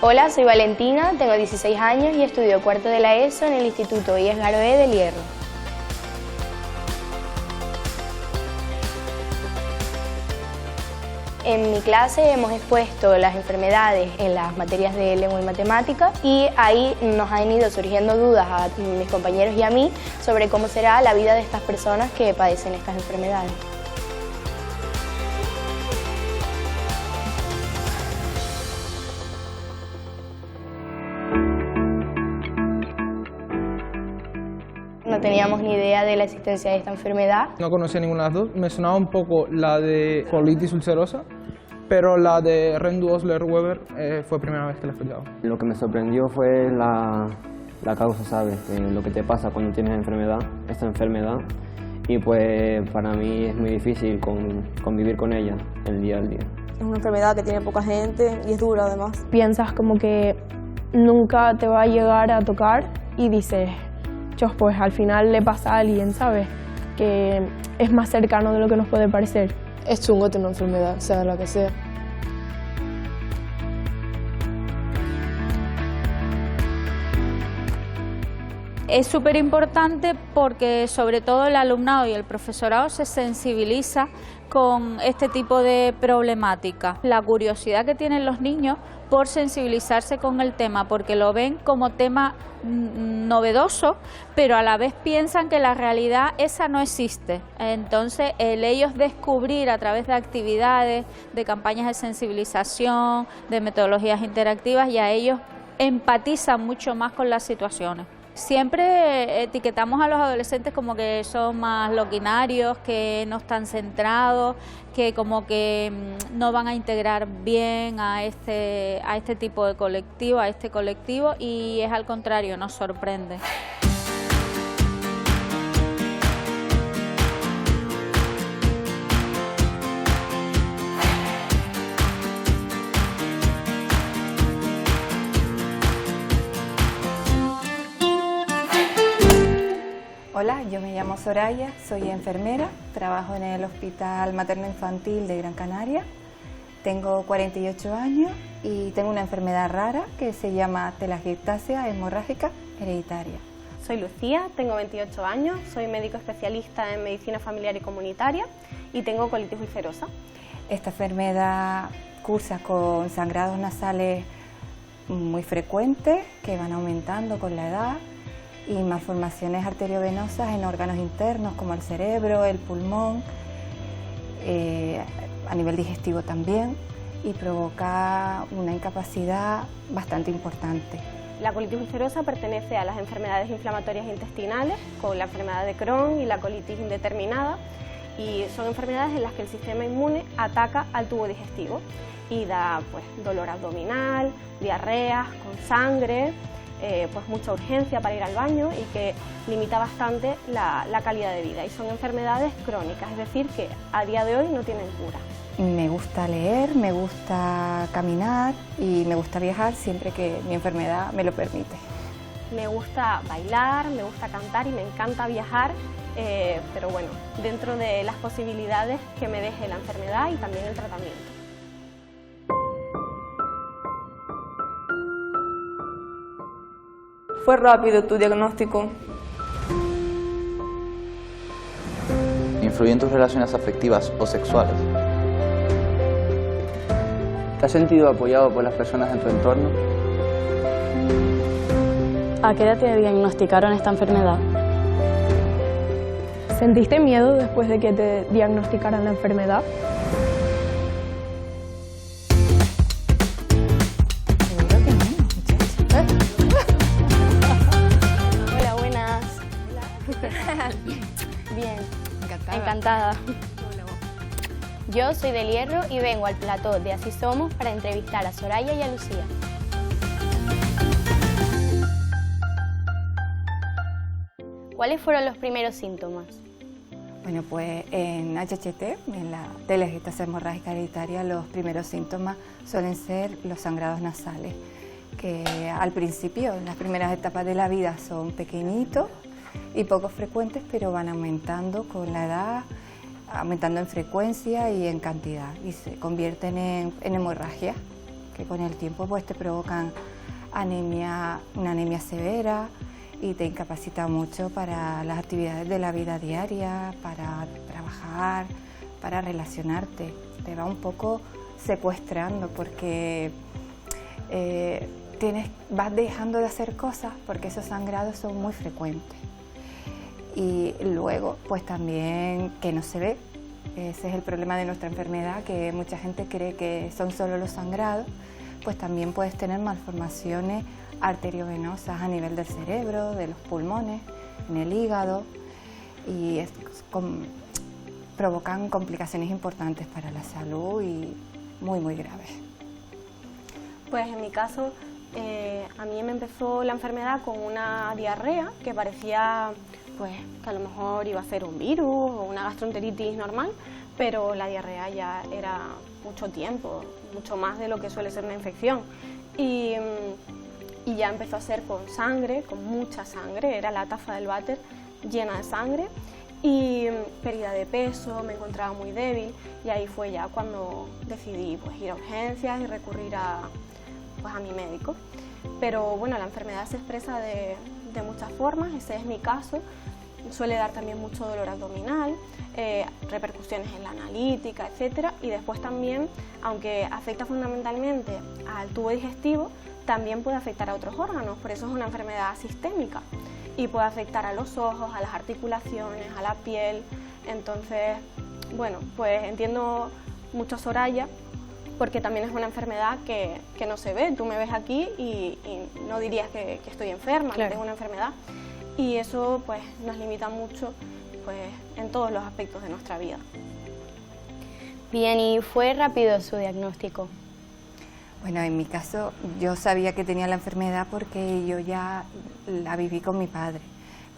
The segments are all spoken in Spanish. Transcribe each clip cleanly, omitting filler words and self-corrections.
Hola, soy Valentina, tengo 16 años y estudio cuarto de la ESO en el Instituto IES Garoé del Hierro. En mi clase hemos expuesto las enfermedades en las materias de lengua y matemática y ahí nos han ido surgiendo dudas a mis compañeros y a mí sobre cómo será la vida de estas personas que padecen estas enfermedades. No teníamos ni idea de la existencia de esta enfermedad. No conocía ninguna de las dos. Me sonaba un poco la de colitis ulcerosa, pero la de Rendu-Osler-Weber fue la primera vez que la he escuchado. Lo que me sorprendió fue la causa, ¿sabes? Lo que te pasa cuando tienes esta enfermedad. Y pues para mí es muy difícil convivir con ella el día al día. Es una enfermedad que tiene poca gente y es dura además. Piensas como que nunca te va a llegar a tocar y dices, pues al final le pasa a alguien, ¿sabes? Que es más cercano de lo que nos puede parecer. Es chungo tener una enfermedad, sea la que sea. Es súper importante porque sobre todo el alumnado y el profesorado se sensibiliza con este tipo de problemática. La curiosidad que tienen los niños por sensibilizarse con el tema, porque lo ven como tema novedoso, pero a la vez piensan que la realidad esa no existe. Entonces, ellos descubrir a través de actividades, de campañas de sensibilización, de metodologías interactivas, ya ellos empatizan mucho más con las situaciones. Siempre etiquetamos a los adolescentes como que son más loquinarios, que no están centrados, que como que no van a integrar bien a este tipo de colectivo, a este colectivo, y es al contrario, nos sorprende. Hola, yo me llamo Soraya, soy enfermera, trabajo en el Hospital Materno Infantil de Gran Canaria, tengo 48 años y tengo una enfermedad rara que se llama telangiectasia hemorrágica hereditaria. Soy Lucía, tengo 28 años, soy médico especialista en medicina familiar y comunitaria y tengo colitis ulcerosa. Esta enfermedad cursa con sangrados nasales muy frecuentes que van aumentando con la edad, y malformaciones arteriovenosas en órganos internos como el cerebro, el pulmón, a nivel digestivo también, y provoca una incapacidad bastante importante. La colitis ulcerosa pertenece a las enfermedades inflamatorias intestinales, con la enfermedad de Crohn y la colitis indeterminada, y son enfermedades en las que el sistema inmune ataca al tubo digestivo y da dolor abdominal, diarreas con sangre, mucha urgencia para ir al baño y que limita bastante la calidad de vida, y son enfermedades crónicas, es decir, que a día de hoy no tienen cura. Me gusta leer, me gusta caminar y me gusta viajar siempre que mi enfermedad me lo permite. Me gusta bailar, me gusta cantar y me encanta viajar, pero bueno, dentro de las posibilidades que me deje la enfermedad y también el tratamiento. ¿Fue rápido tu diagnóstico? ¿Influyó en tus relaciones afectivas o sexuales? ¿Te has sentido apoyado por las personas en tu entorno? ¿A qué edad te diagnosticaron esta enfermedad? ¿Sentiste miedo después de que te diagnosticaran la enfermedad? Hola, buenas. Bien, encantada. Yo soy del Hierro y vengo al plató de Así Somos para entrevistar a Soraya y a Lucía. ¿Cuáles fueron los primeros síntomas? Bueno, pues en HHT, en la telangiectasia hemorrágica hereditaria, los primeros síntomas suelen ser los sangrados nasales, que al principio, en las primeras etapas de la vida, son pequeñitos y poco frecuentes, pero van aumentando con la edad, aumentando en frecuencia y en cantidad, y se convierten en hemorragia, que con el tiempo pues te provocan anemia, una anemia severa y te incapacita mucho para las actividades de la vida diaria, para trabajar, para relacionarte. Te va un poco secuestrando porque vas dejando de hacer cosas porque esos sangrados son muy frecuentes. Y luego, pues también que no se ve. Ese es el problema de nuestra enfermedad, que mucha gente cree que son solo los sangrados, pues también puedes tener malformaciones arteriovenosas a nivel del cerebro, de los pulmones, en el hígado, y provocan complicaciones importantes para la salud y muy, muy graves. Pues en mi caso, a mí me empezó la enfermedad con una diarrea que parecía pues que a lo mejor iba a ser un virus o una gastroenteritis normal, pero la diarrea ya era mucho tiempo, mucho más de lo que suele ser una infección. Y ya empezó a ser con sangre, con mucha sangre, era la taza del váter llena de sangre y pérdida de peso, me encontraba muy débil y ahí fue ya cuando decidí pues ir a urgencias y recurrir a mi médico. Pero bueno, la enfermedad se expresa de muchas formas, ese es mi caso. Suele dar también mucho dolor abdominal, repercusiones en la analítica, etcétera, y después también, aunque afecta fundamentalmente al tubo digestivo, también puede afectar a otros órganos, por eso es una enfermedad sistémica y puede afectar a los ojos, a las articulaciones, a la piel. Entonces, bueno, pues entiendo mucho a Soraya, porque también es una enfermedad que no se ve. Tú me ves aquí y no dirías que estoy enferma, claro, que tengo una enfermedad. Y eso pues nos limita mucho pues, en todos los aspectos de nuestra vida. Bien, ¿y fue rápido su diagnóstico? Bueno, en mi caso yo sabía que tenía la enfermedad porque yo ya la viví con mi padre.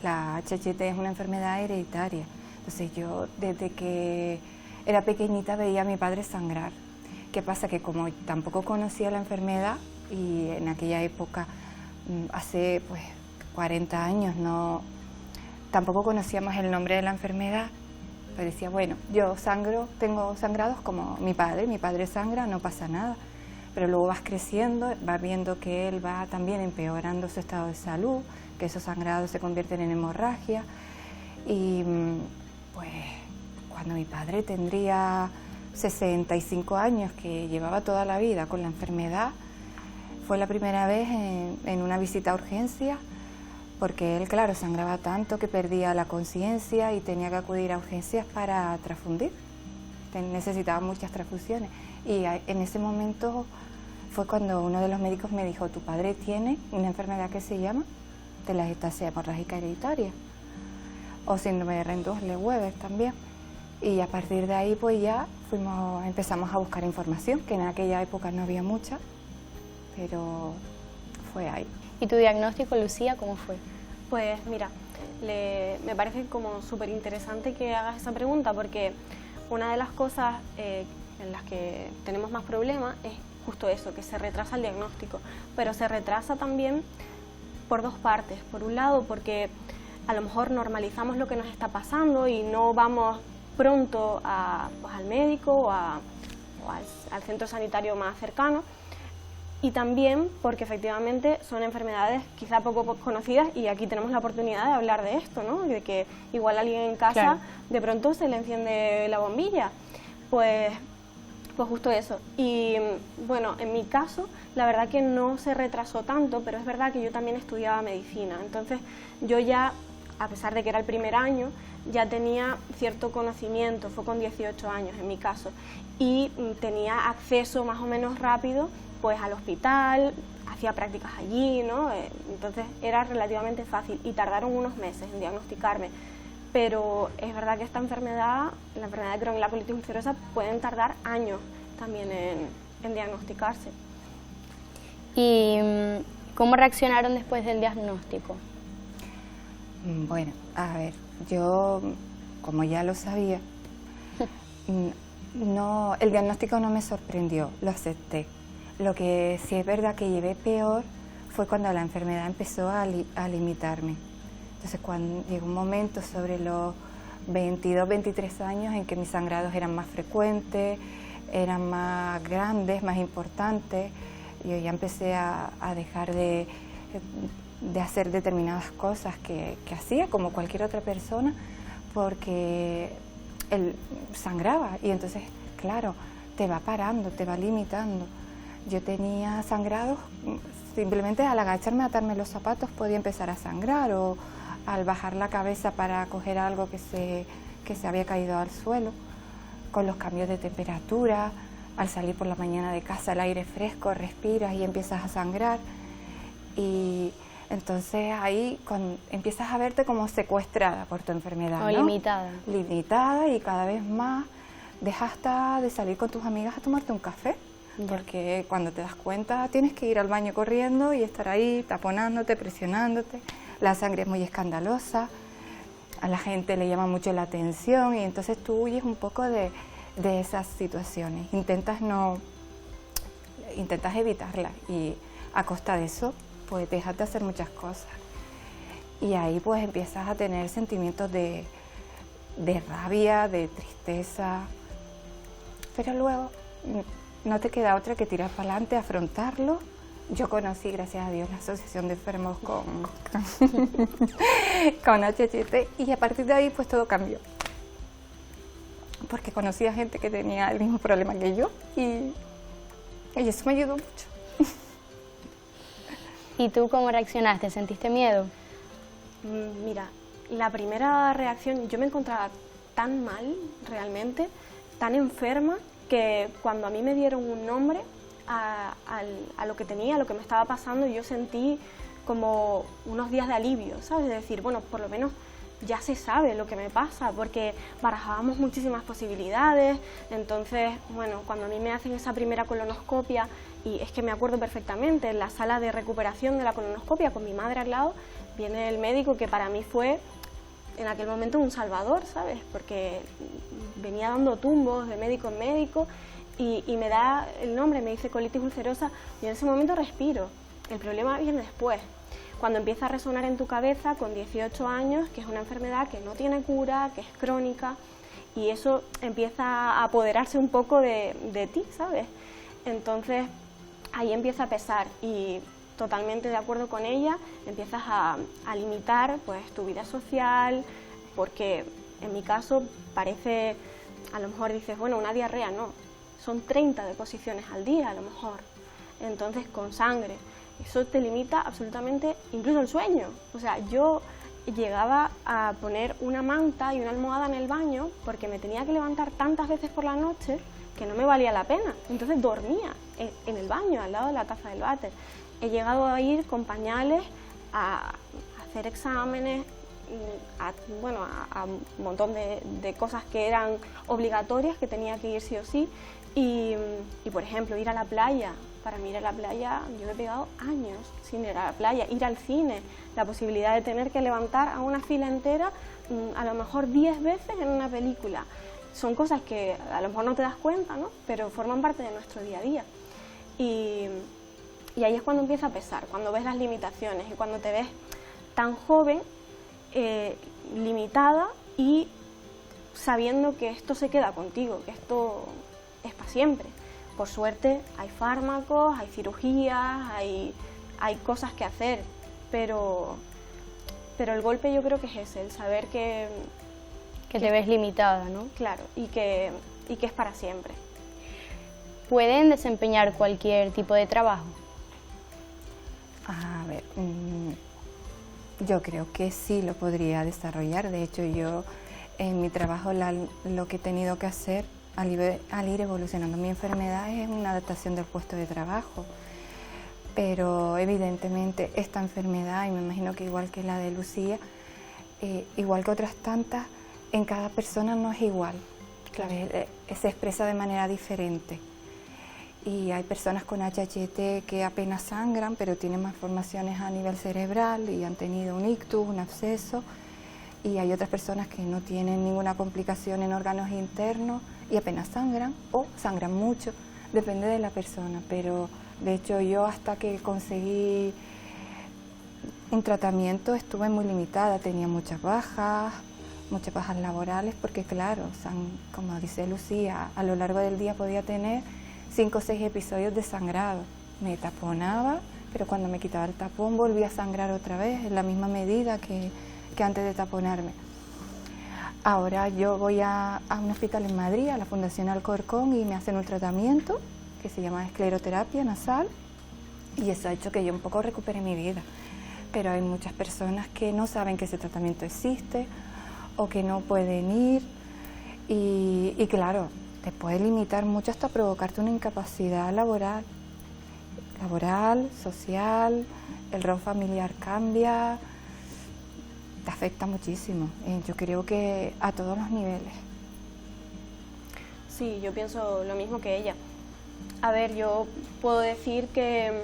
La HHT es una enfermedad hereditaria. Entonces yo desde que era pequeñita veía a mi padre sangrar. ¿Qué pasa? Que como tampoco conocía la enfermedad y en aquella época, hace pues 40 años, tampoco conocíamos el nombre de la enfermedad, pero decía, bueno, yo tengo sangrados como mi padre sangra, no pasa nada, pero luego vas creciendo, vas viendo que él va también empeorando su estado de salud, que esos sangrados se convierten en hemorragia, y pues cuando mi padre tendría 65 años, que llevaba toda la vida con la enfermedad, fue la primera vez en una visita a urgencias, porque él, claro, sangraba tanto que perdía la conciencia y tenía que acudir a urgencias para transfundir. Necesitaba muchas transfusiones. Y en ese momento fue cuando uno de los médicos me dijo, tu padre tiene una enfermedad que se llama telangiectasia hemorrágica hereditaria, o síndrome de Rendueus-Leweber también. Y a partir de ahí pues ya empezamos a buscar información, que en aquella época no había mucha, pero fue ahí. ¿Y tu diagnóstico, Lucía, cómo fue? Pues mira, me parece como súper interesante que hagas esa pregunta, porque una de las cosas en las que tenemos más problemas es justo eso, que se retrasa el diagnóstico, pero se retrasa también por dos partes. Por un lado, porque a lo mejor normalizamos lo que nos está pasando y no vamos pronto al médico o al centro sanitario más cercano, y también porque efectivamente son enfermedades quizá poco conocidas y aquí tenemos la oportunidad de hablar de esto, ¿no? De que igual alguien en casa, claro, de pronto se le enciende la bombilla, pues justo eso. Y bueno, en mi caso la verdad que no se retrasó tanto, pero es verdad que yo también estudiaba medicina, entonces yo ya, a pesar de que era el primer año, ya tenía cierto conocimiento, fue con 18 años en mi caso, y tenía acceso más o menos rápido pues al hospital, hacía prácticas allí, ¿no? Entonces era relativamente fácil y tardaron unos meses en diagnosticarme, pero es verdad que esta enfermedad, la enfermedad de Crohn y la colitis ulcerosa, pueden tardar años también en diagnosticarse. ¿Y cómo reaccionaron después del diagnóstico? Bueno, a ver, yo, como ya lo sabía, el diagnóstico no me sorprendió, lo acepté. Lo que sí es verdad que llevé peor fue cuando la enfermedad empezó a limitarme. Entonces, cuando llegó un momento sobre los 22, 23 años en que mis sangrados eran más frecuentes, eran más grandes, más importantes. Yo ya empecé a dejar de hacer determinadas cosas que hacía como cualquier otra persona, porque él sangraba y entonces, claro, te va parando, te va limitando. Yo tenía sangrados, simplemente al agacharme a atarme los zapatos podía empezar a sangrar, o al bajar la cabeza para coger algo que se había caído al suelo, con los cambios de temperatura, al salir por la mañana de casa, el aire fresco, respiras y empiezas a sangrar. Y entonces ahí empiezas a verte como secuestrada por tu enfermedad, O ¿no? limitada. Limitada, y cada vez más dejas hasta de salir con tus amigas a tomarte un café, porque cuando te das cuenta tienes que ir al baño corriendo y estar ahí taponándote, presionándote. La sangre es muy escandalosa, a la gente le llama mucho la atención y entonces tú huyes un poco de esas situaciones. Intentas evitarlas y a costa de eso pues dejas de hacer muchas cosas. Y ahí pues empiezas a tener sentimientos de rabia, de tristeza, pero luego no te queda otra que tirar para adelante, afrontarlo. Yo conocí, gracias a Dios, la Asociación de Enfermos con HHT, y a partir de ahí pues todo cambió. Porque conocí a gente que tenía el mismo problema que yo y eso me ayudó mucho. ¿Y tú cómo reaccionaste? ¿Sentiste miedo? Mira, la primera reacción, yo me encontraba tan mal, realmente, tan enferma, que cuando a mí me dieron un nombre a lo que tenía, a lo que me estaba pasando, yo sentí como unos días de alivio, ¿sabes? De decir, bueno, por lo menos ya se sabe lo que me pasa, porque barajábamos muchísimas posibilidades. Entonces, bueno, cuando a mí me hacen esa primera colonoscopia, y es que me acuerdo perfectamente, en la sala de recuperación de la colonoscopia, con mi madre al lado, viene el médico que para mí fue en aquel momento un salvador, ¿sabes? Porque venía dando tumbos de médico en médico y me da el nombre, me dice colitis ulcerosa, y en ese momento respiro. El problema viene después, cuando empieza a resonar en tu cabeza con 18 años, que es una enfermedad que no tiene cura, que es crónica, y eso empieza a apoderarse un poco de ti, ¿sabes? Entonces ahí empieza a pesar, y totalmente de acuerdo con ella, empiezas a limitar pues tu vida social, porque en mi caso parece, a lo mejor dices, bueno, una diarrea, no, son 30 deposiciones al día a lo mejor, entonces con sangre, eso te limita absolutamente incluso el sueño. O sea, yo llegaba a poner una manta y una almohada en el baño porque me tenía que levantar tantas veces por la noche que no me valía la pena, entonces dormía en el baño, al lado de la taza del váter. He llegado a ir con pañales a hacer exámenes, a un montón de cosas que eran obligatorias, que tenía que ir sí o sí, y por ejemplo, ir a la playa. Para mí ir a la playa, yo he pegado años sin ir a la playa. Ir al cine, la posibilidad de tener que levantar a una fila entera, a lo mejor 10 veces en una película. Son cosas que a lo mejor no te das cuenta, ¿no? Pero forman parte de nuestro día a día. Y ahí es cuando empieza a pesar, cuando ves las limitaciones y cuando te ves tan joven, limitada y sabiendo que esto se queda contigo, que esto es para siempre. Por suerte hay fármacos, hay cirugías, hay cosas que hacer, pero el golpe yo creo que es ese, el saber que te ves limitada, ¿no? Claro, y que es para siempre. ¿Pueden desempeñar cualquier tipo de trabajo? A ver, yo creo que sí lo podría desarrollar. De hecho, yo en mi trabajo lo que he tenido que hacer al ir evolucionando mi enfermedad es una adaptación del puesto de trabajo. Pero evidentemente esta enfermedad, y me imagino que igual que la de Lucía, igual que otras tantas, en cada persona no es igual. Claro. Se expresa de manera diferente. Y hay personas con HHT que apenas sangran, pero tienen malformaciones a nivel cerebral y han tenido un ictus, un absceso. Y hay otras personas que no tienen ninguna complicación en órganos internos y apenas sangran o sangran mucho, depende de la persona. Pero de hecho yo hasta que conseguí un tratamiento estuve muy limitada, tenía muchas bajas, muchas bajas laborales, porque claro, como dice Lucía, a lo largo del día podía tener 5 o 6 episodios de sangrado. Me taponaba, pero cuando me quitaba el tapón volvía a sangrar otra vez, en la misma medida que antes de taponarme. Ahora yo voy a un hospital en Madrid, a la Fundación Alcorcón, y me hacen un tratamiento que se llama escleroterapia nasal, y eso ha hecho que yo un poco recupere mi vida. Pero hay muchas personas que no saben que ese tratamiento existe o que no pueden ir, y claro, te puede limitar mucho hasta provocarte una incapacidad laboral, social, el rol familiar cambia, te afecta muchísimo. Yo creo que a todos los niveles. Sí, yo pienso lo mismo que ella. A ver, yo puedo decir que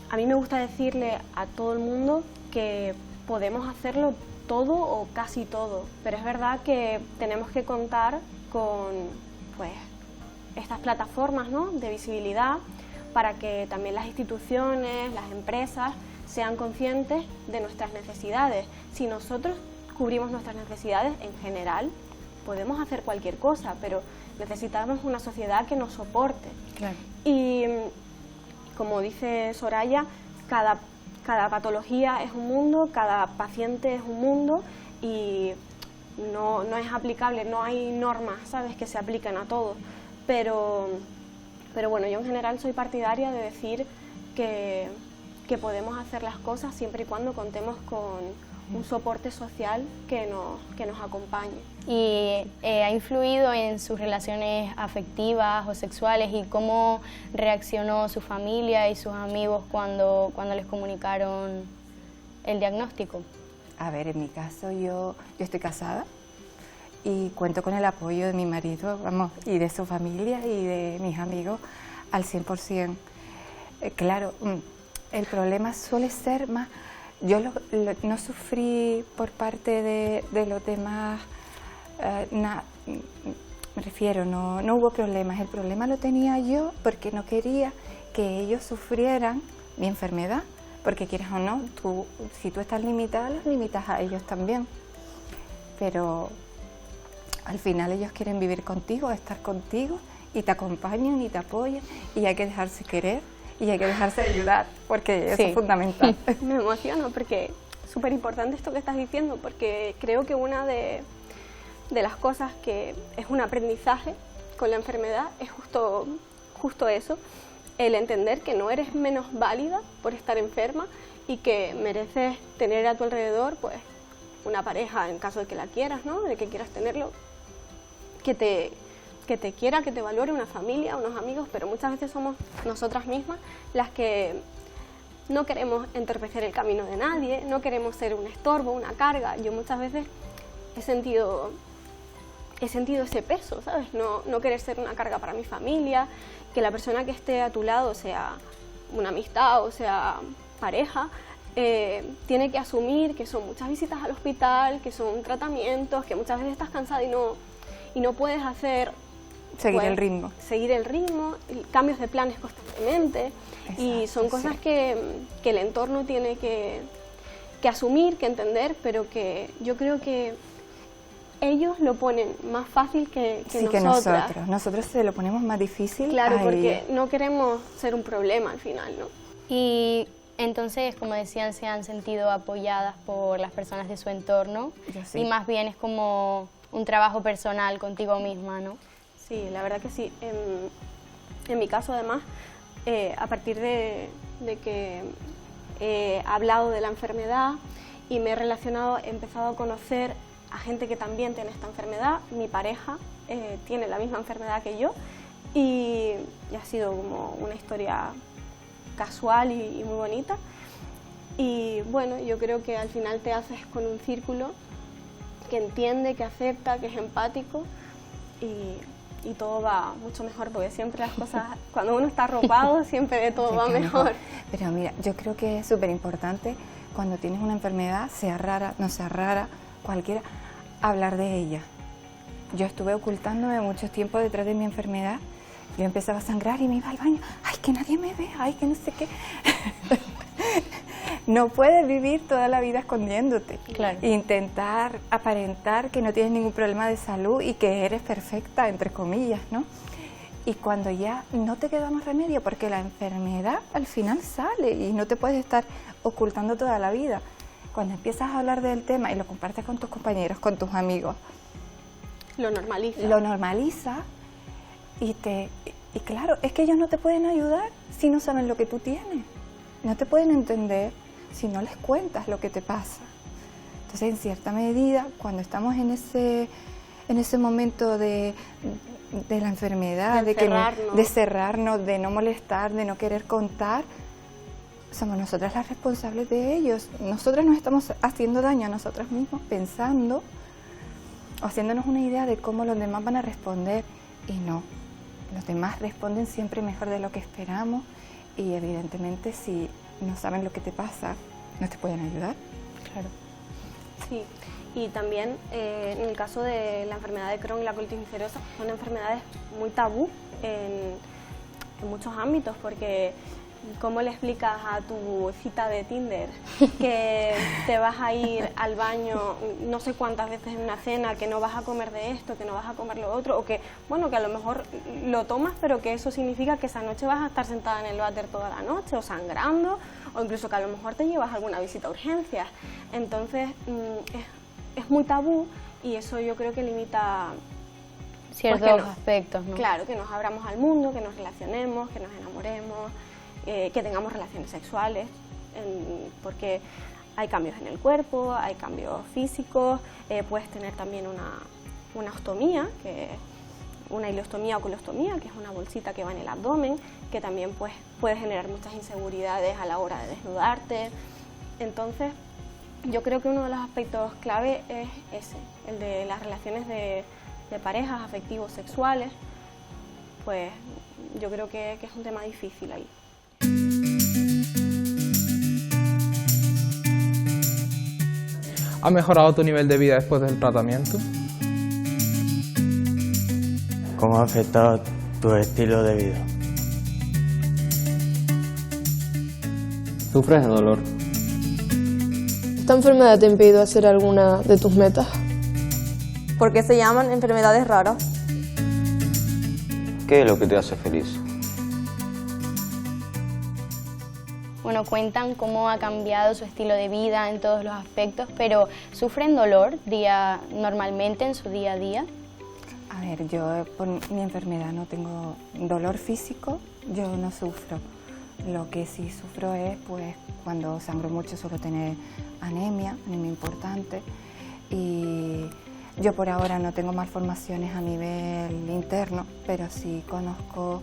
a mí me gusta decirle a todo el mundo que podemos hacerlo todo o casi todo, pero es verdad que tenemos que contar con pues, estas plataformas, ¿no?, de visibilidad, para que también las instituciones, las empresas sean conscientes de nuestras necesidades. Si nosotros cubrimos nuestras necesidades en general, podemos hacer cualquier cosa, pero necesitamos una sociedad que nos soporte. Claro. Y como dice Soraya, cada patología es un mundo, cada paciente es un mundo, y no es aplicable, no hay normas, ¿sabes?, que se apliquen a todos. Pero bueno, yo en general soy partidaria de decir que podemos hacer las cosas siempre y cuando contemos con un soporte social que nos acompañe. ¿Y ha influido en sus relaciones afectivas o sexuales, y cómo reaccionó su familia y sus amigos cuando les comunicaron el diagnóstico? A ver, en mi caso yo estoy casada y cuento con el apoyo de mi marido, vamos, y de su familia y de mis amigos al 100%. Claro, el problema suele ser más... Yo no sufrí por parte de los demás, me refiero, no hubo problemas. El problema lo tenía yo porque no quería que ellos sufrieran mi enfermedad, porque quieras o no, si tú estás limitada, los limitas a ellos también. Pero al final ellos quieren vivir contigo, estar contigo, y te acompañan y te apoyan, y hay que dejarse querer. Y hay que dejarse ayudar, porque eso es fundamental. Me emociono porque es súper importante esto que estás diciendo, porque creo que una de las cosas que es un aprendizaje con la enfermedad es justo eso, el entender que no eres menos válida por estar enferma y que mereces tener a tu alrededor pues una pareja, en caso de que la quieras, ¿no?, de que quieras tenerlo, que te quiera, que te valore, una familia, unos amigos, pero muchas veces somos nosotras mismas las que no queremos entorpecer el camino de nadie, no queremos ser un estorbo, una carga. Yo muchas veces he sentido ese peso, ¿sabes? No querer ser una carga para mi familia, que la persona que esté a tu lado, sea una amistad o sea pareja, tiene que asumir que son muchas visitas al hospital, que son tratamientos, que muchas veces estás cansada y no puedes seguir el ritmo, cambios de planes constantemente. Exacto, y son cosas que el entorno tiene que asumir, que entender, pero que yo creo que ellos lo ponen más fácil que nosotras. Nosotros se lo ponemos más difícil. Claro, porque no queremos ser un problema al final, ¿no? Y entonces, como decían, se han sentido apoyadas por las personas de su entorno. Sí. Y más bien es como un trabajo personal contigo misma, ¿no? Sí, la verdad que sí. En mi caso, además, a partir de que he hablado de la enfermedad y me he relacionado, he empezado a conocer a gente que también tiene esta enfermedad. Mi pareja tiene la misma enfermedad que yo, y ha sido como una historia casual y muy bonita. Y bueno, yo creo que al final te haces con un círculo que entiende, que acepta, que es empático, y todo va mucho mejor, porque siempre las cosas, cuando uno está arropado, siempre todo va mejor. Pero mira, yo creo que es súper importante cuando tienes una enfermedad, sea rara, no sea rara, cualquiera, hablar de ella. Yo estuve ocultándome mucho tiempo detrás de mi enfermedad. Yo empezaba a sangrar y me iba al baño, ay, que nadie me ve, ay, que no sé qué. No puedes vivir toda la vida escondiéndote. Claro. Intentar aparentar que no tienes ningún problema de salud y que eres perfecta, entre comillas, ¿no? Y cuando ya no te queda más remedio, porque la enfermedad al final sale y no te puedes estar ocultando toda la vida. Cuando empiezas a hablar del tema y lo compartes con tus compañeros, con tus amigos, Lo normaliza. lo normaliza y claro, es que ellos no te pueden ayudar si no saben lo que tú tienes. No te pueden entender si no les cuentas lo que te pasa. Entonces, en cierta medida, cuando estamos en ese momento de la enfermedad, de cerrarnos, de no molestar, de no querer contar, somos nosotras las responsables de ellos. Nosotras nos estamos haciendo daño a nosotras mismas pensando o haciéndonos una idea de cómo los demás van a responder, y no. Los demás responden siempre mejor de lo que esperamos, y evidentemente si no saben lo que te pasa, no te pueden ayudar. Claro. Sí, y también en el caso de la enfermedad de Crohn y la colitis ulcerosa, son enfermedades muy tabú en muchos ámbitos, porque ¿cómo le explicas a tu cita de Tinder que te vas a ir al baño no sé cuántas veces en una cena, que no vas a comer de esto, que no vas a comer lo otro, o que, bueno, que a lo mejor lo tomas, pero que eso significa que esa noche vas a estar sentada en el váter toda la noche, o sangrando, o incluso que a lo mejor te llevas alguna visita a urgencias? Entonces, es muy tabú, y eso yo creo que limita Ciertos aspectos, ¿no? Claro, que nos abramos al mundo, que nos relacionemos, que nos enamoremos, que tengamos relaciones sexuales, porque hay cambios en el cuerpo, hay cambios físicos, puedes tener también una ostomía, una ileostomía o colostomía, que es una bolsita que va en el abdomen, que también pues, puede generar muchas inseguridades a la hora de desnudarte. Entonces, yo creo que uno de los aspectos clave es ese, el de las relaciones de parejas, afectivos, sexuales. Pues yo creo que es un tema difícil ahí. ¿Ha mejorado tu nivel de vida después del tratamiento? ¿Cómo ha afectado tu estilo de vida? ¿Sufres de dolor? ¿Esta enfermedad te impidió hacer alguna de tus metas? ¿Por qué se llaman enfermedades raras? ¿Qué es lo que te hace feliz? Bueno, cuentan cómo ha cambiado su estilo de vida en todos los aspectos, pero ¿sufren dolor normalmente en su día a día? A ver, yo por mi enfermedad no tengo dolor físico, yo no sufro. Lo que sí sufro es, pues, cuando sangro mucho suelo tener anemia importante, y yo por ahora no tengo malformaciones a nivel interno, pero sí conozco,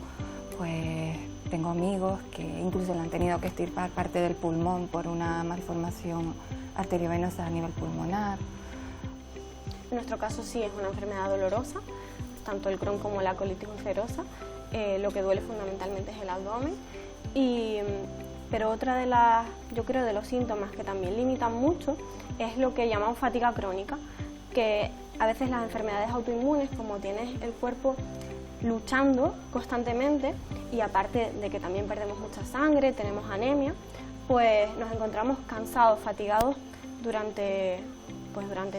pues, tengo amigos que incluso le han tenido que extirpar parte del pulmón por una malformación arteriovenosa a nivel pulmonar. En nuestro caso sí es una enfermedad dolorosa, tanto el Crohn como la colitis ulcerosa. Lo que duele fundamentalmente es el abdomen. Pero otra de yo creo, de los síntomas que también limitan mucho es lo que llamamos fatiga crónica, que a veces las enfermedades autoinmunes, como tienes el cuerpo luchando constantemente, y aparte de que también perdemos mucha sangre, tenemos anemia, pues nos encontramos cansados, fatigados durante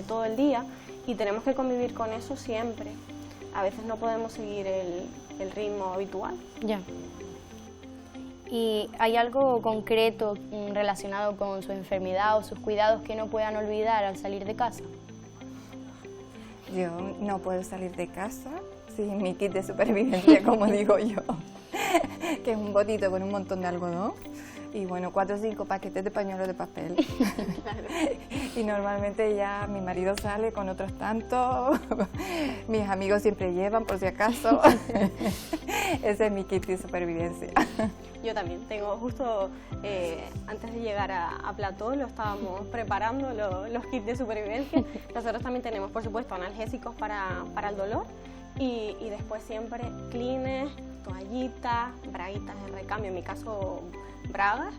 todo el día, y tenemos que convivir con eso siempre. A veces no podemos seguir el ritmo habitual. Ya. ¿Y hay algo concreto relacionado con su enfermedad o sus cuidados que no puedan olvidar al salir de casa? Yo no puedo salir de casa sin mi kit de supervivencia, como digo yo, que es un botito con un montón de algodón y, bueno, 4 o 5 paquetes de pañuelos de papel. Y normalmente ya mi marido sale con otros tantos, mis amigos siempre llevan por si acaso. Ese es mi kit de supervivencia. Yo también tengo, justo antes de llegar a Plató, lo estábamos preparando, los kits de supervivencia. Nosotros también tenemos, por supuesto, analgésicos para el dolor, y después siempre clines, toallitas, braguitas de recambio, en mi caso bragas,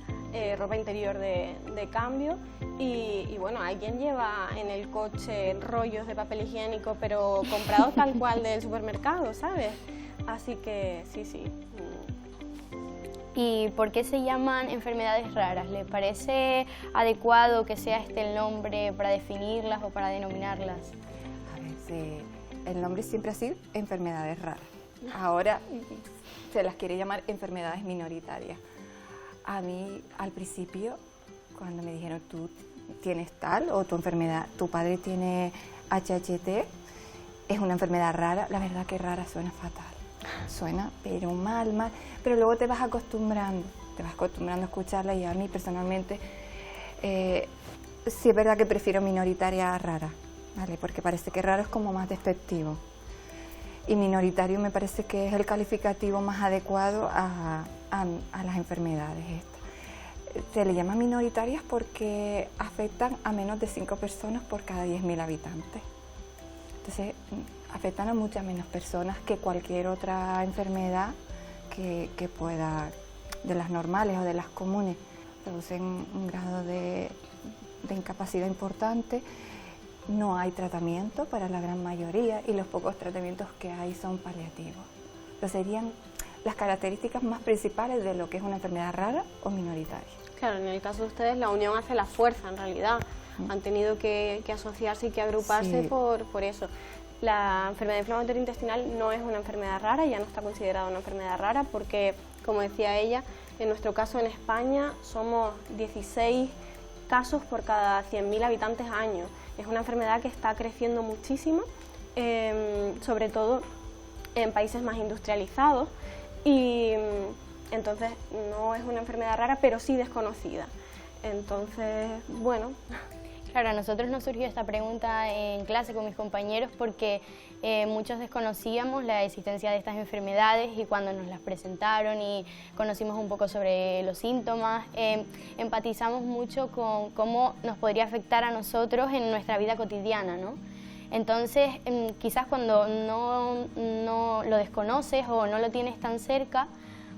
ropa interior de cambio, y bueno, hay quien lleva en el coche rollos de papel higiénico, pero comprados tal cual del supermercado, ¿sabes? Así que sí. ¿Y por qué se llaman enfermedades raras? ¿Le parece adecuado que sea este el nombre para definirlas o para denominarlas? A ver, sí, el nombre siempre ha sido enfermedades raras. Ahora se las quiere llamar enfermedades minoritarias. A mí, al principio, cuando me dijeron tú tienes tal o tu enfermedad, tu padre tiene HHT, es una enfermedad rara, la verdad que rara suena fatal. Suena, pero mal, pero luego te vas acostumbrando a escucharla, y a mí personalmente sí es verdad que prefiero minoritaria a rara, ¿vale? Porque parece que raro es como más despectivo, y minoritario me parece que es el calificativo más adecuado a las enfermedades estas. Se le llama minoritarias porque afectan a menos de 5 personas por cada 10.000 habitantes. Entonces, afectan a muchas menos personas que cualquier otra enfermedad que pueda, de las normales o de las comunes. Producen un grado de incapacidad importante, no hay tratamiento para la gran mayoría y los pocos tratamientos que hay son paliativos. Entonces serían las características más principales de lo que es una enfermedad rara o minoritaria. Claro, en el caso de ustedes la unión hace la fuerza en realidad. Han tenido que asociarse y que agruparse por eso. La enfermedad inflamatoria intestinal no es una enfermedad rara, ya no está considerada una enfermedad rara porque, como decía ella, en nuestro caso en España somos 16 casos por cada 100.000 habitantes año. Es una enfermedad que está creciendo muchísimo, sobre todo en países más industrializados, y entonces no es una enfermedad rara, pero sí desconocida. Entonces, bueno... Claro, a nosotros nos surgió esta pregunta en clase con mis compañeros porque muchos desconocíamos la existencia de estas enfermedades, y cuando nos las presentaron y conocimos un poco sobre los síntomas, empatizamos mucho con cómo nos podría afectar a nosotros en nuestra vida cotidiana, ¿no? Entonces, quizás cuando no lo desconoces o no lo tienes tan cerca,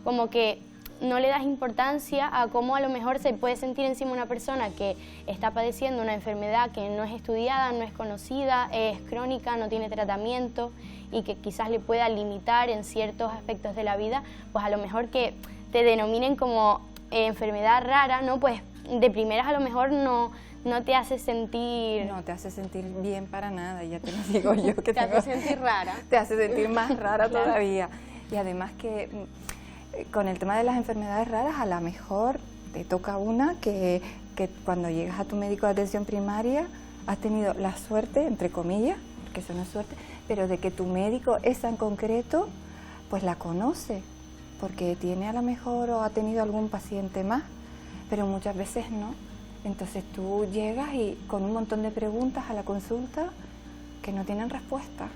como que no le das importancia a cómo a lo mejor se puede sentir encima una persona que está padeciendo una enfermedad que no es estudiada, no es conocida, es crónica, no tiene tratamiento y que quizás le pueda limitar en ciertos aspectos de la vida, pues a lo mejor que te denominen como enfermedad rara, ¿no? Pues de primeras a lo mejor no te hace sentir... No te hace sentir bien para nada, ya te lo digo yo. Que te hace sentir rara. Te hace sentir más rara todavía. Y además que... con el tema de las enfermedades raras, a lo mejor te toca una que cuando llegas a tu médico de atención primaria has tenido la suerte, entre comillas, porque eso no es suerte, pero de que tu médico, esa en concreto, pues la conoce, porque tiene a lo mejor o ha tenido algún paciente más, pero muchas veces no. Entonces tú llegas y con un montón de preguntas a la consulta que no tienen respuesta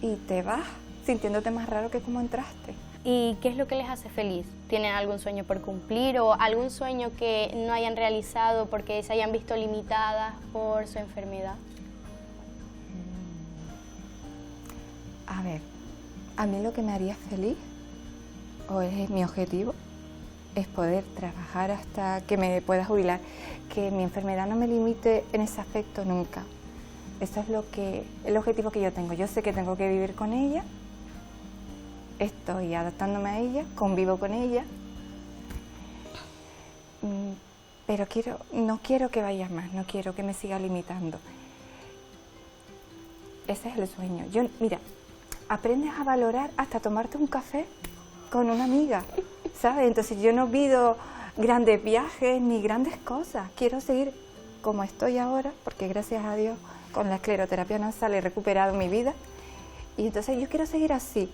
y te vas sintiéndote más raro que como entraste. ¿Y qué es lo que les hace feliz? ¿Tienen algún sueño por cumplir o algún sueño que no hayan realizado porque se hayan visto limitadas por su enfermedad? A ver, a mí lo que me haría feliz, o es mi objetivo, es poder trabajar hasta que me pueda jubilar, que mi enfermedad no me limite en ese aspecto nunca. Eso es el objetivo que yo tengo. Yo sé que tengo que vivir con ella, estoy adaptándome a ella, convivo con ella, pero no quiero que vaya más, no quiero que me siga limitando. Ese es el sueño. Mira, aprendes a valorar hasta tomarte un café con una amiga, ¿sabes? Entonces yo no pido grandes viajes ni grandes cosas, quiero seguir como estoy ahora, porque gracias a Dios con la escleroterapia nasal he recuperado mi vida, y entonces yo quiero seguir así.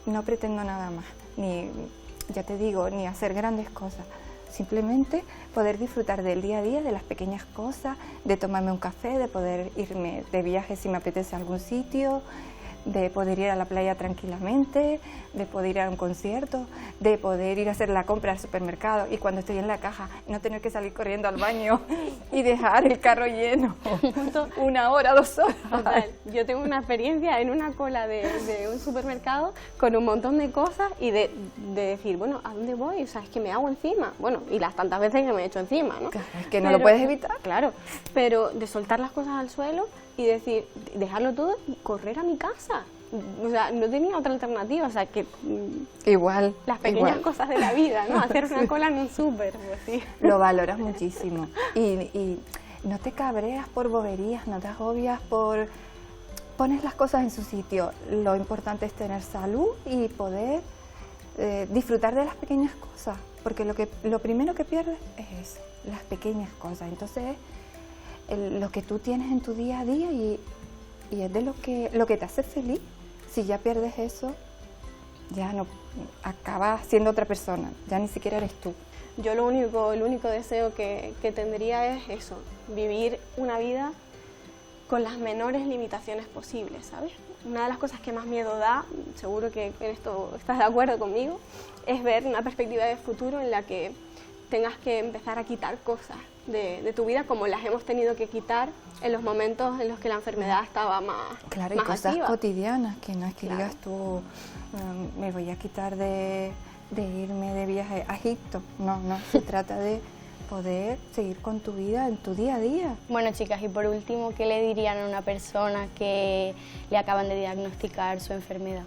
No pretendo nada más, ya te digo, ni hacer grandes cosas. Simplemente poder disfrutar del día a día, de las pequeñas cosas, de tomarme un café, de poder irme de viaje si me apetece a algún sitio, de poder ir a la playa tranquilamente, de poder ir a un concierto, de poder ir a hacer la compra al supermercado y cuando estoy en la caja no tener que salir corriendo al baño y dejar el carro lleno 1 hora, 2 horas. Total. Yo tengo una experiencia en una cola de un supermercado con un montón de cosas y de decir, bueno, ¿a dónde voy? O sea, es que me hago encima. Bueno, y las tantas veces que me he hecho encima, ¿no? Claro, es que no lo puedes evitar. Claro, pero de soltar las cosas al suelo y decir, dejarlo todo y correr a mi casa. o sea, no tenía otra alternativa, o sea, que igual las pequeñas igual. cosas de la vida, ¿no? Hacer una cola en un súper, pues sí. Lo valoras muchísimo y no te cabreas por boberías, no te agobias por... Pones las cosas en su sitio. Lo importante es tener salud y poder disfrutar de las pequeñas cosas, porque lo primero que pierdes es eso, las pequeñas cosas. Entonces, lo que tú tienes en tu día a día y es de lo que te hace feliz. Si ya pierdes eso, ya no acabas siendo otra persona, ya ni siquiera eres tú. Yo el único deseo que tendría es eso, vivir una vida con las menores limitaciones posibles, ¿sabes? Una de las cosas que más miedo da, seguro que en esto estás de acuerdo conmigo, es ver una perspectiva de futuro en la que tengas que empezar a quitar cosas de tu vida como las hemos tenido que quitar en los momentos en los que la enfermedad estaba más Claro, y más cosas activa. cotidianas, que no es que Claro. digas tú, me voy a quitar de irme de viaje a Egipto. No, se trata de poder seguir con tu vida en tu día a día. Bueno, chicas, y por último, ¿qué le dirían a una persona que le acaban de diagnosticar su enfermedad?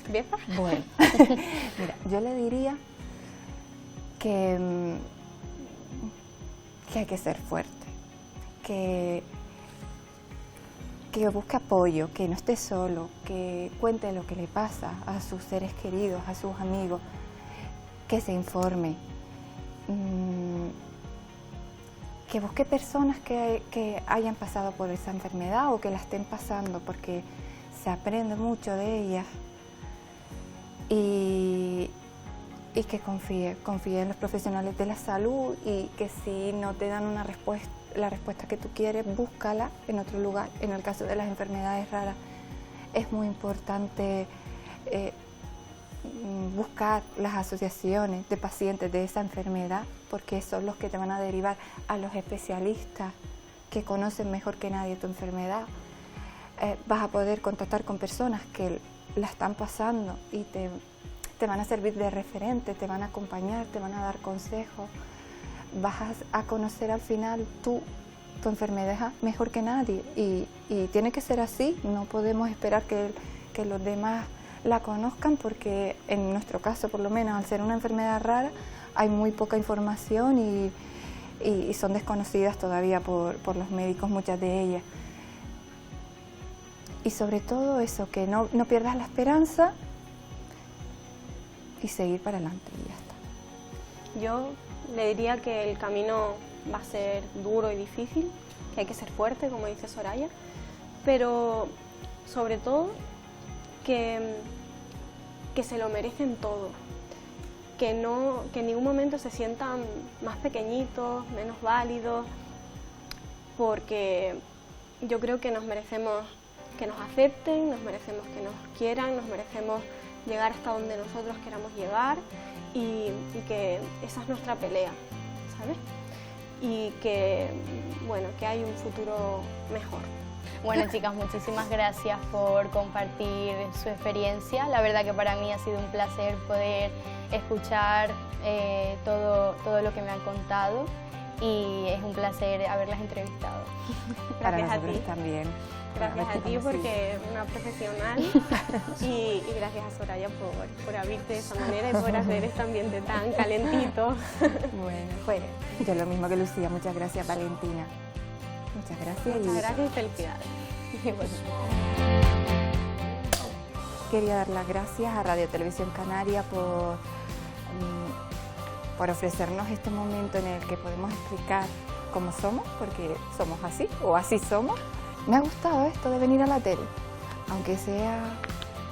¿Empieza? Bueno, mira, yo le diría que hay que ser fuerte, que busque apoyo, que no esté solo, que cuente lo que le pasa a sus seres queridos, a sus amigos, que se informe, que busque personas que hayan pasado por esa enfermedad o que la estén pasando, porque se aprende mucho de ellas, y que confíe en los profesionales de la salud, y que si no te dan la respuesta que tú quieres, búscala en otro lugar. En el caso de las enfermedades raras es muy importante buscar las asociaciones de pacientes de esa enfermedad, porque son los que te van a derivar a los especialistas que conocen mejor que nadie tu enfermedad. Vas a poder contactar con personas que la están pasando y te van a servir de referente, te van a acompañar, te van a dar consejos. Vas a conocer al final tu enfermedad mejor que nadie, y tiene que ser así. No podemos esperar que los demás la conozcan, porque en nuestro caso, por lo menos, al ser una enfermedad rara, hay muy poca información y son desconocidas todavía por los médicos, muchas de ellas. Y sobre todo eso, que no pierdas la esperanza y seguir para adelante, y ya está. Yo le diría que el camino va a ser duro y difícil, que hay que ser fuerte, como dice Soraya, pero sobre todo que se lo merecen todo, que en ningún momento se sientan más pequeñitos, menos válidos, porque yo creo que nos merecemos que nos acepten, nos merecemos que nos quieran, nos merecemos llegar hasta donde nosotros queramos llegar, y que esa es nuestra pelea, ¿sabes? Y que, bueno, que hay un futuro mejor. Bueno, chicas, muchísimas gracias por compartir su experiencia. La verdad que para mí ha sido un placer poder escuchar todo lo que me han contado, y es un placer haberlas entrevistado. Para Gracias a nosotros ti. también. Gracias a ti, porque eres una profesional, y gracias a Soraya por abrirte de esa manera y por hacer este ambiente tan calentito. Bueno, pues yo lo mismo que Lucía. Muchas gracias, Valentina. Muchas gracias. Muchas gracias y felicidades. Quería dar las gracias a Radio Televisión Canaria por ofrecernos este momento en el que podemos explicar cómo somos, porque somos así, o así somos. Me ha gustado esto de venir a la tele, aunque sea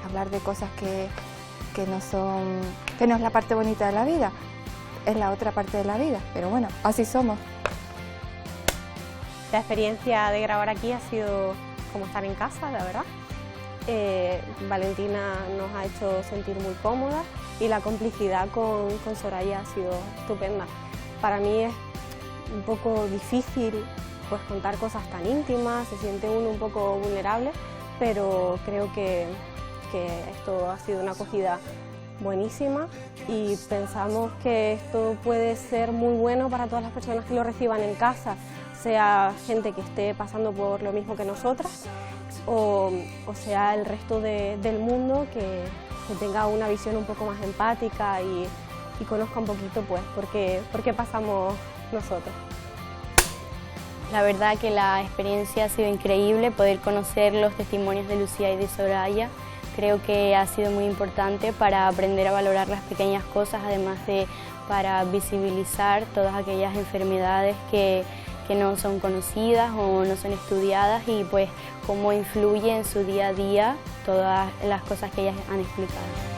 hablar de cosas que no es la parte bonita de la vida, es la otra parte de la vida, pero bueno, así somos. La experiencia de grabar aquí ha sido como estar en casa, la verdad. Valentina nos ha hecho sentir muy cómodas, y la complicidad con Soraya ha sido estupenda. Para mí es un poco difícil pues contar cosas tan íntimas, se siente uno un poco vulnerable, pero creo que esto ha sido una acogida buenísima, y pensamos que esto puede ser muy bueno para todas las personas que lo reciban en casa. sea gente que esté pasando por lo mismo que nosotras o sea el resto del mundo que tenga una visión un poco más empática y conozca un poquito pues por qué pasamos nosotros. La verdad que la experiencia ha sido increíble, poder conocer los testimonios de Lucía y de Soraya. Creo que ha sido muy importante para aprender a valorar las pequeñas cosas, además de para visibilizar todas aquellas enfermedades que no son conocidas o no son estudiadas y pues cómo influye en su día a día todas las cosas que ellas han explicado.